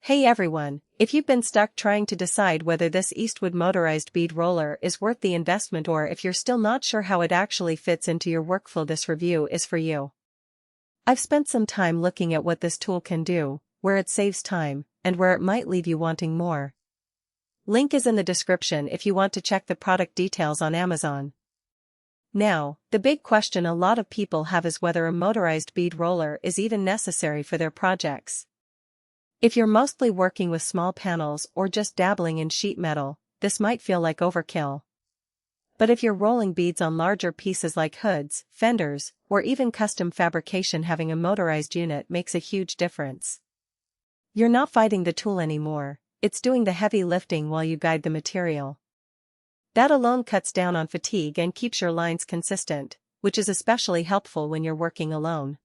Hey everyone, if you've been stuck trying to decide whether this Eastwood Motorized Bead Roller is worth the investment or if you're still not sure how it actually fits into your workflow, this review is for you. I've spent some time looking at what this tool can do, where it saves time, and where it might leave you wanting more. Link is in the description if you want to check the product details on Amazon. Now, the big question a lot of people have is whether a motorized bead roller is even necessary for their projects. If you're mostly working with small panels or just dabbling in sheet metal, this might feel like overkill. But if you're rolling beads on larger pieces like hoods, fenders, or even custom fabrication, having a motorized unit makes a huge difference. You're not fighting the tool anymore, it's doing the heavy lifting while you guide the material. That alone cuts down on fatigue and keeps your lines consistent, which is especially helpful when you're working alone.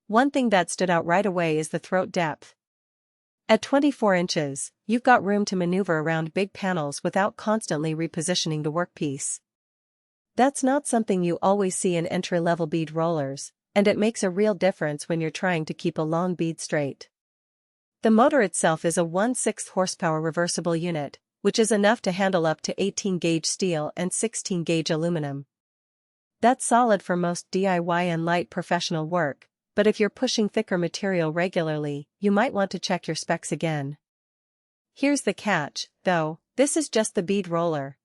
One thing that stood out right away is the throat depth. At 24 inches, you've got room to maneuver around big panels without constantly repositioning the workpiece. That's not something you always see in entry-level bead rollers, and it makes a real difference when you're trying to keep a long bead straight. The motor itself is a 1/6 horsepower reversible unit, which is enough to handle up to 18-gauge steel and 16-gauge aluminum. That's solid for most DIY and light professional work. But if you're pushing thicker material regularly, you might want to check your specs again. Here's the catch, though, this is just the bead roller.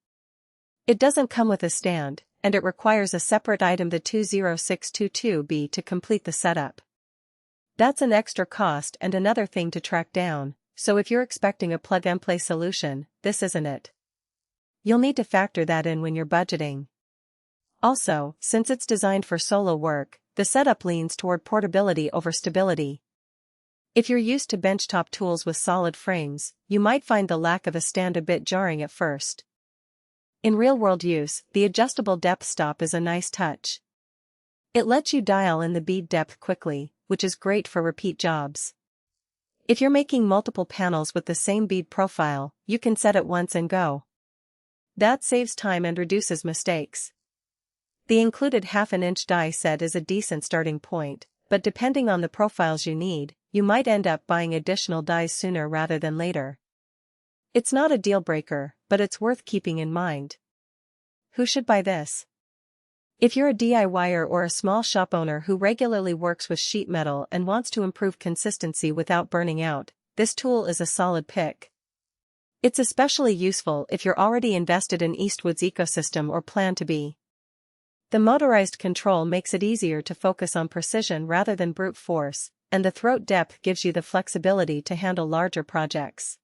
It doesn't come with a stand, and it requires a separate item, the 20622B, to complete the setup. That's an extra cost and another thing to track down, so if you're expecting a plug-and-play solution, this isn't it. You'll need to factor that in when you're budgeting. Also, since it's designed for solo work, the setup leans toward portability over stability. If you're used to benchtop tools with solid frames, you might find the lack of a stand a bit jarring at first. In real-world use, the adjustable depth stop is a nice touch. It lets you dial in the bead depth quickly, which is great for repeat jobs. If you're making multiple panels with the same bead profile, you can set it once and go. That saves time and reduces mistakes. The included 1/2 inch die set is a decent starting point, but depending on the profiles you need, you might end up buying additional dies sooner rather than later. It's not a deal breaker, but it's worth keeping in mind. Who should buy this? If you're a DIYer or a small shop owner who regularly works with sheet metal and wants to improve consistency without burning out, this tool is a solid pick. It's especially useful if you're already invested in Eastwood's ecosystem or plan to be. The motorized control makes it easier to focus on precision rather than brute force, and the throat depth gives you the flexibility to handle larger projects.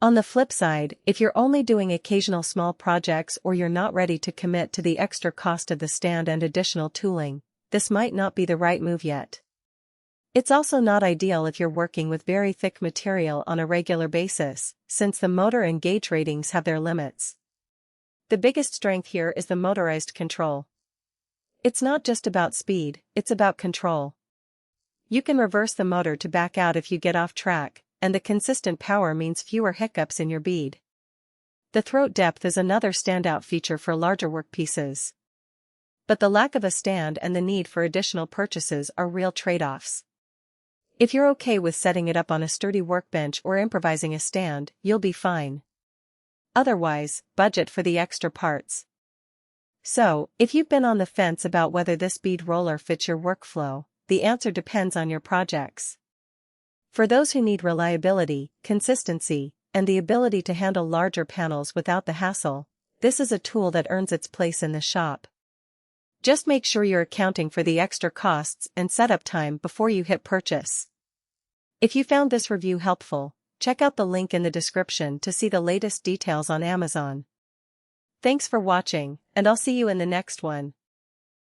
On the flip side, if you're only doing occasional small projects or you're not ready to commit to the extra cost of the stand and additional tooling, this might not be the right move yet. It's also not ideal if you're working with very thick material on a regular basis, since the motor and gauge ratings have their limits. The biggest strength here is the motorized control. It's not just about speed, it's about control. You can reverse the motor to back out if you get off track, and the consistent power means fewer hiccups in your bead. The throat depth is another standout feature for larger workpieces. But the lack of a stand and the need for additional purchases are real trade-offs. If you're okay with setting it up on a sturdy workbench or improvising a stand, you'll be fine. Otherwise, budget for the extra parts. So, if you've been on the fence about whether this bead roller fits your workflow, the answer depends on your projects. For those who need reliability, consistency, and the ability to handle larger panels without the hassle, this is a tool that earns its place in the shop. Just make sure you're accounting for the extra costs and setup time before you hit purchase. If you found this review helpful, check out the link in the description to see the latest details on Amazon. Thanks for watching, and I'll see you in the next one.